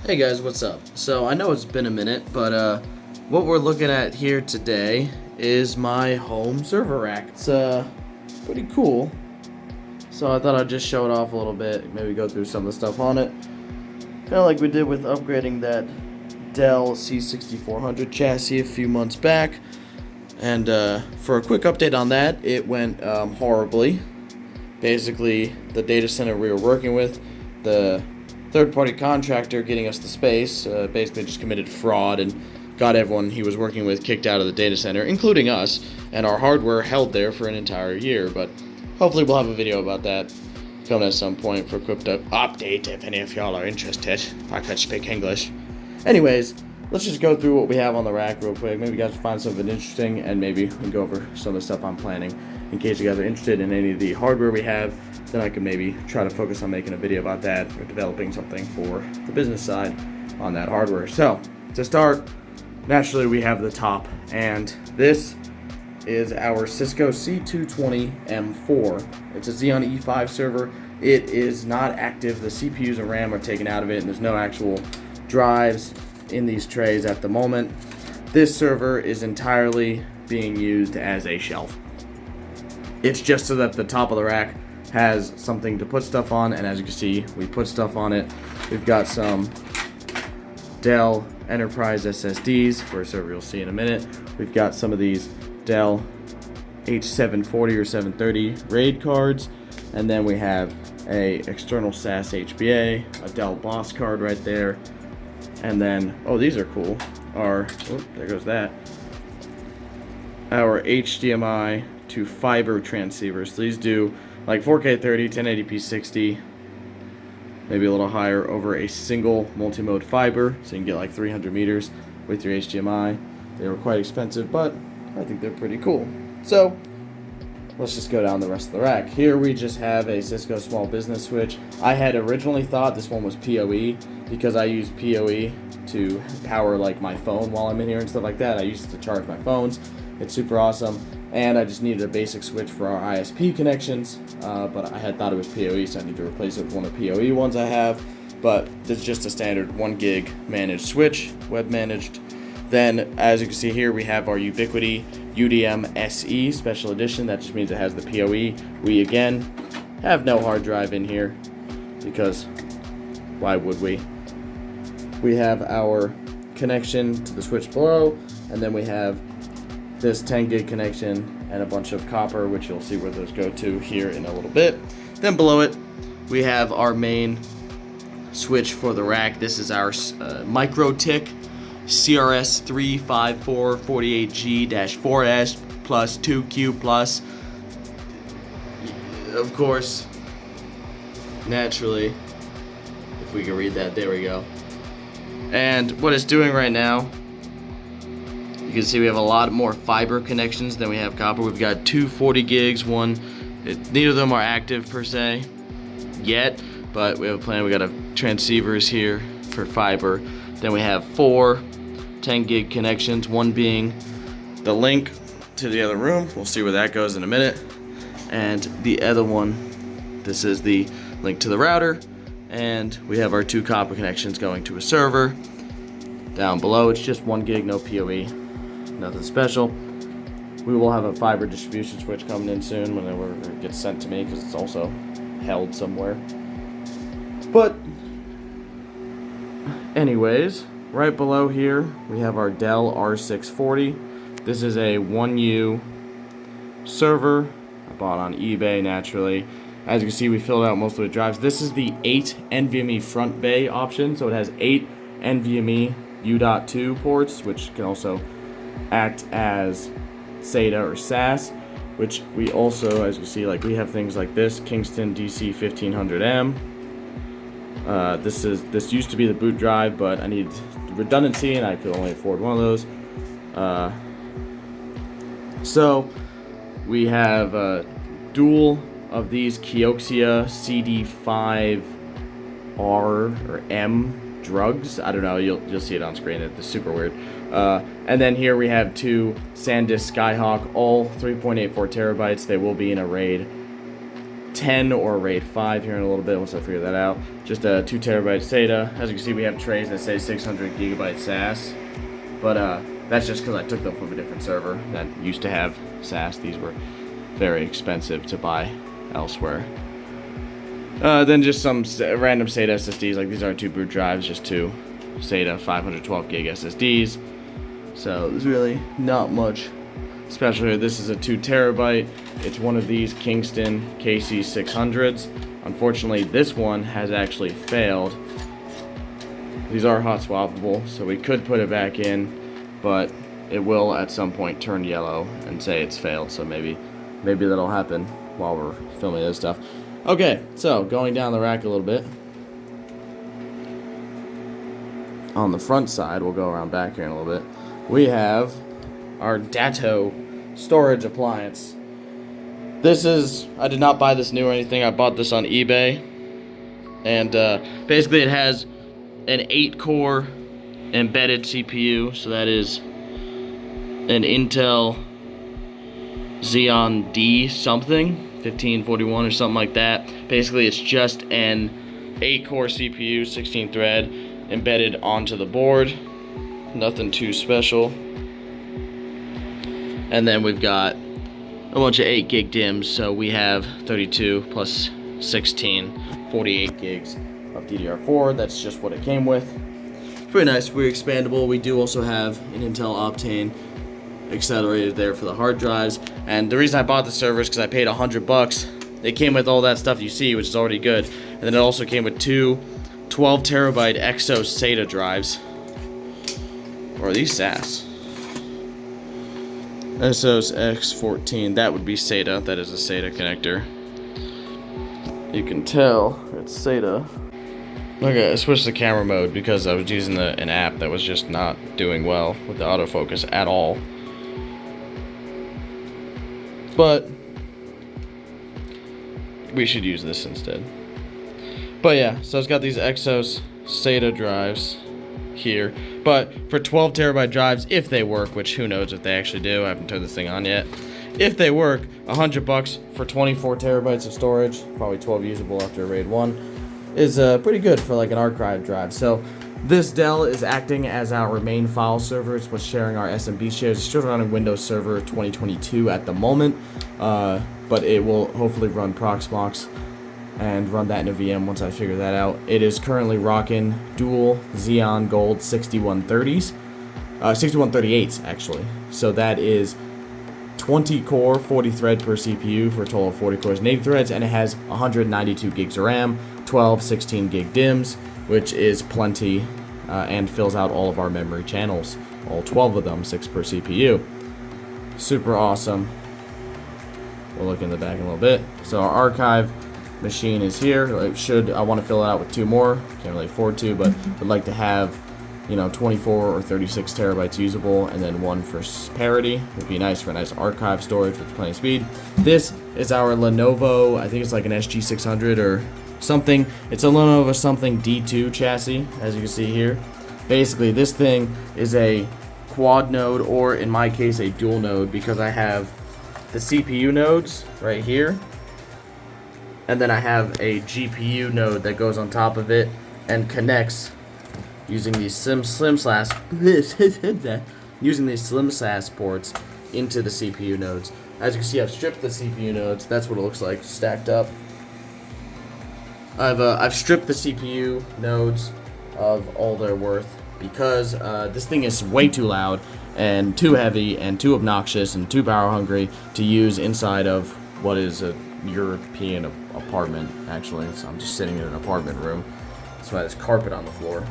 Hey guys, what's up? So I know it's been a minute, but what we're looking at here today is my home server rack. It's pretty cool. So I thought I'd just show it off a little bit, maybe go through some of the stuff on it. Kind of like we did with upgrading that Dell C6400 chassis a few months back. And for a quick update on that, it went horribly. Basically, the data center we were working with, the third-party contractor getting us the space, basically just committed fraud and got everyone he was working with kicked out of the data center, including us, and our hardware held there for an entire year. But hopefully we'll have a video about that coming at some point for a quick update if any of y'all are interested, if I could speak English. Anyways, let's just go through what we have on the rack real quick. Maybe you guys find something interesting, and maybe we can go over some of the stuff I'm planning. In case you guys are interested in any of the hardware we have, then I can maybe try to focus on making a video about that or developing something for the business side on that hardware. So, to start, naturally we have the top, and this is our Cisco C220M4. It's a Xeon E5 server. It is not active. The CPUs and RAM are taken out of it, and there's no actual drives in these trays at the moment. This server is entirely being used as a shelf. It's just so that the top of the rack has something to put stuff on, and as you can see, we put stuff on it. We've got some Dell Enterprise SSDs for a server you'll see in a minute. We've got some of these Dell H740 or 730 RAID cards, and then we have a external SAS HBA, a Dell Boss card right there, and then, oh, these are cool, there goes that, our HDMI to fiber transceivers. So these do like 4K 30, 1080p 60, maybe a little higher over a single multi-mode fiber, so you can get like 300 meters with your HDMI. They were quite expensive, but I think they're pretty cool. So let's just go down the rest of the rack. Here we just have a Cisco small business switch. I had originally thought this one was PoE because I use PoE to power like my phone while I'm in here and stuff like that. I use it to charge my phones. It's super awesome. And I just needed a basic switch for our ISP connections, but I had thought it was PoE, so I need to replace it with one of the PoE ones I have. But this is just a standard 1 gig managed switch, web managed. Then, as you can see here, we have our Ubiquiti UDM SE Special Edition. That just means it has the PoE. We, again, have no hard drive in here, because why would we? We have our connection to the switch below, and then we have this 10 gig connection and a bunch of copper, which you'll see where those go to here in a little bit. Then below it, we have our main switch for the rack. This is our MikroTik CRS35448G-4S plus 2Q plus. Of course, naturally, if we can read that, there we go. And what it's doing right now, you can see we have a lot more fiber connections than we have copper. We've got 240 gigs, neither of them are active per se yet, but we have a plan. We got transceivers here for fiber. Then we have 4 10 gig connections, one being the link to the other room. We'll see where that goes in a minute. And the other one, this is the link to the router. And we have our 2 copper connections going to a server. Down below, it's just 1 gig, no PoE. Nothing special. We will have a fiber distribution switch coming in soon whenever it gets sent to me, because it's also held somewhere. But anyways, right below here we have our Dell R640. This is a 1U server I bought on eBay, naturally. As you can see, we filled out most of the drives. This is the 8 NVMe front bay option, so it has 8 NVMe U.2 ports, which can also act as SATA or SAS, which we also, as you see, like we have things like this Kingston DC 1500M. This used to be the boot drive, but I need redundancy and I could only afford one of those. So we have dual of these Kioxia CD5R or M drugs. I don't know, you'll see it on screen. It's super weird. And then here we have 2 SanDisk Skyhawk, all 3.84 terabytes. They will be in a RAID 10 or a RAID 5 here in a little bit once I figure that out. Just a 2 terabyte SATA. As you can see, we have trays that say 600 gigabyte SAS, but that's just because I took them from a different server that used to have SAS. These were very expensive to buy elsewhere. Then just some random SATA SSDs. Like, these aren't 2 boot drives, just 2 SATA 512 gig SSDs. So there's really not much special here. This is a 2 terabyte. It's one of these Kingston KC600s. Unfortunately, this one has actually failed. These are hot swappable, so we could put it back in, but it will at some point turn yellow and say it's failed. So maybe that'll happen while we're filming this stuff. Okay, so going down the rack a little bit. On the front side, we'll go around back here in a little bit. We have our Datto storage appliance. This is, I did not buy this new or anything. I bought this on eBay. And basically it has an 8-core embedded CPU. So that is an Intel Xeon D something, 1541 or something like that. Basically it's just an 8-core CPU, 16 thread, embedded onto the board. Nothing too special. And then we've got a bunch of 8 gig DIMMs, so we have 32 plus 16, 48 gigs of DDR4. That's just what it came with. Pretty nice, we're expandable. We do also have an Intel Optane accelerated there for the hard drives. And the reason I bought the server is because I paid $100. It came with all that stuff you see, which is already good. And then it also came with 2 12 terabyte Exos SATA drives. Or are these SAS? Exos X14, that would be SATA. That is a SATA connector. You can tell it's SATA. Okay, I switched to camera mode because I was using an app that was just not doing well with the autofocus at all. But we should use this instead. But yeah, so it's got these Exos SATA drives here. But for 12 terabyte drives, if they work, which who knows if they actually do, I haven't turned this thing on yet. If they work, $100 for 24 terabytes of storage, probably 12 usable after RAID 1, is pretty good for like an archive drive. So this Dell is acting as our main file server. It's what's sharing our SMB shares. It's still running Windows Server 2022 at the moment, but it will hopefully run Proxmox and run that in a VM once I figure that out. It is currently rocking dual Xeon Gold 6130s, 6138s actually. So that is 20 core, 40 thread per CPU for a total of 40 cores and 80 threads, and it has 192 gigs of RAM, 12 16 gig DIMMs, which is plenty, and fills out all of our memory channels, all 12 of them, 6 per CPU. Super awesome. We'll look in the back in a little bit. So our archive machine is here. I want to fill it out with 2 more. Can't really afford to, but would like to have, 24 or 36 terabytes usable, and then 1 for parity. Would be nice for a nice archive storage with plenty of speed. This is our Lenovo, I think it's like an SG600 or something. It's a Lenovo something D2 chassis, as you can see here. Basically, this thing is a quad node, or in my case, a dual node, because I have the CPU nodes right here, and then I have a GPU node that goes on top of it and connects using these slim slash ports into the CPU nodes. As you can see, I've stripped the CPU nodes. That's what it looks like stacked up. I've stripped the CPU nodes of all their worth because this thing is way too loud and too heavy and too obnoxious and too power hungry to use inside of what is a European apartment, actually. So I'm just sitting in an apartment room. That's why there's carpet on the floor.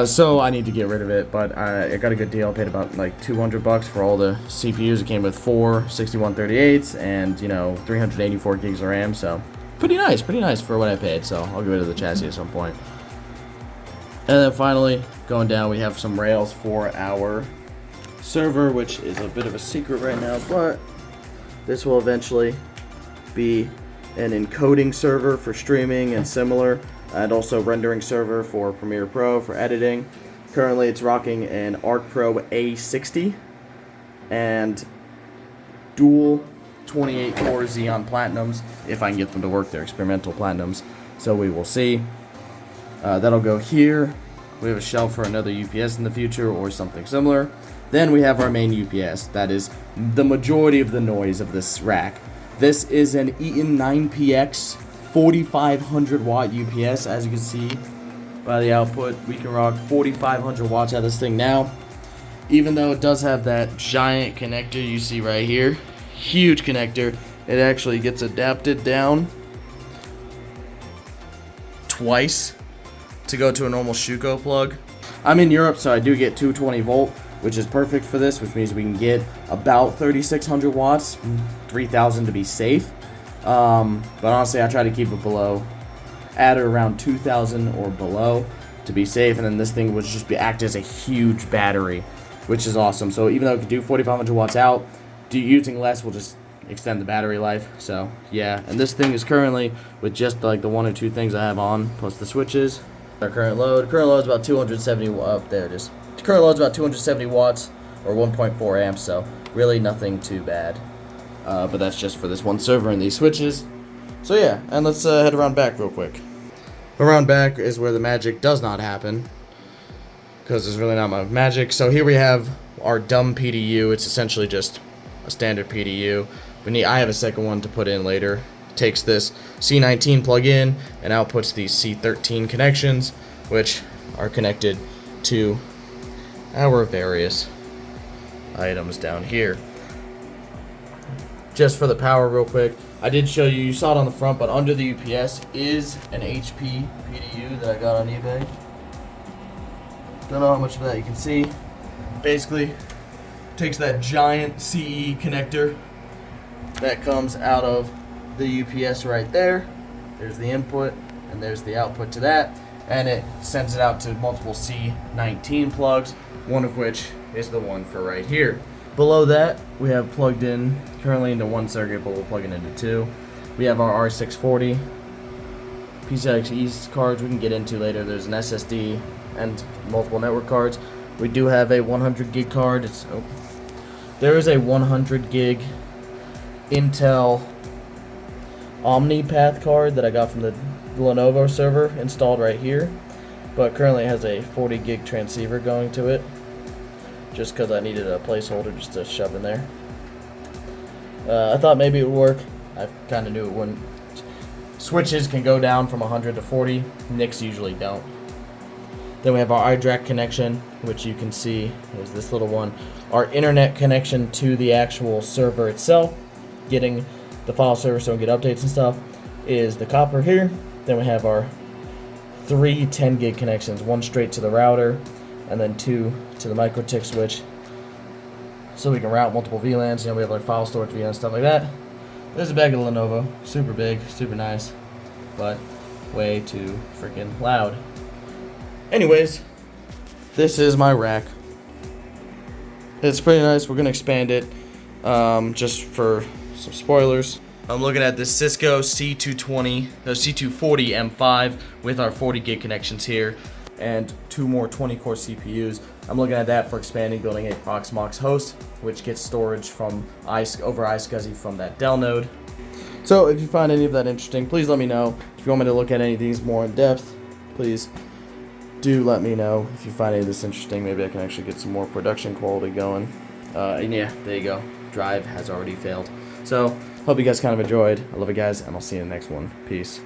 So I need to get rid of it, but I got a good deal. I paid about like $200 for all the CPUs. It came with 4 6138s and 384 gigs of RAM. So pretty nice for what I paid. So I'll get rid of the chassis at some point. And then finally, going down, we have some rails for our server, which is a bit of a secret right now, but this will eventually be an encoding server for streaming and similar, and also rendering server for Premiere Pro for editing. Currently it's rocking an Arc Pro A60 and dual 28 core Xeon Platinums, if I can get them to work. They're experimental Platinums, so we will see. That'll go here. We have a shelf for another UPS in the future or something similar. Then we have our main UPS. That is the majority of the noise of this rack. This is an Eaton 9PX 4500 watt UPS. As you can see by the output, we can rock 4500 watts out of this thing now. Even though it does have that giant connector you see right here, huge connector, it actually gets adapted down twice to go to a normal Schuko plug. I'm in Europe, so I do get 220 volt, which is perfect for this, which means we can get about 3600 watts, 3000 to be safe. But honestly, I try to keep it below, at or around 2000 or below to be safe. And then this thing would just act as a huge battery, which is awesome. So even though it could do 4500 watts out, using less will just extend the battery life. So yeah, and this thing is currently with just like the 1 or 2 things I have on, plus the switches. Our current load is about 270 up there it is. The current load is about 270 watts or 1.4 amps, so really nothing too bad. But that's just for this one server and these switches. So yeah, and let's head around back real quick. Around back is where the magic does not happen, because there's really not much magic. So here we have our dumb PDU. It's essentially just a standard PDU. I have a second one to put in later. Takes this C19 plug-in and outputs these C13 connections, which are connected to our various items down here. Just for the power real quick, I did show you saw it on the front, but under the UPS is an HP PDU that I got on eBay. Don't know how much of that you can see. Basically, takes that giant CE connector that comes out of the UPS right there. There's the input and there's the output to that, and it sends it out to multiple C19 plugs, one of which is the one for right here. Below that, we have plugged in currently into one circuit, but we'll plug it into 2. We have our R640 PCIe cards we can get into later. There's an SSD and multiple network cards. We do have a 100 gig card. There is a 100 gig Intel OmniPath card that I got from the Lenovo server installed right here, but currently it has a 40 gig transceiver going to it, just because I needed a placeholder just to shove in there. I thought maybe it would work. I kind of knew it wouldn't. Switches can go down from 100 to 40. NICs usually don't. Then we have our iDRAC connection, which you can see is this little one. Our internet connection to the actual server itself, getting the file server so we can get updates and stuff, is the copper here. Then we have our 3 10 gig connections, one straight to the router and then 2 to the MikroTik switch, so we can route multiple VLANs. We have like file storage VLANs, stuff like that. There's a bag of Lenovo, super big, super nice, but way too freaking loud. Anyways, this is my rack. It's pretty nice. We're gonna expand it, just for some spoilers. I'm looking at this Cisco C240 M5 with our 40 gig connections here and 2 more 20 core CPUs. I'm looking at that for expanding, building a Proxmox host, which gets storage from over iSCSI from that Dell node. So if you find any of that interesting, please let me know. If you want me to look at any of these more in depth, please do let me know. If you find any of this interesting, maybe I can actually get some more production quality going. And yeah, there you go. Drive has already failed. So hope you guys kind of enjoyed. I love you guys, and I'll see you in the next one. Peace.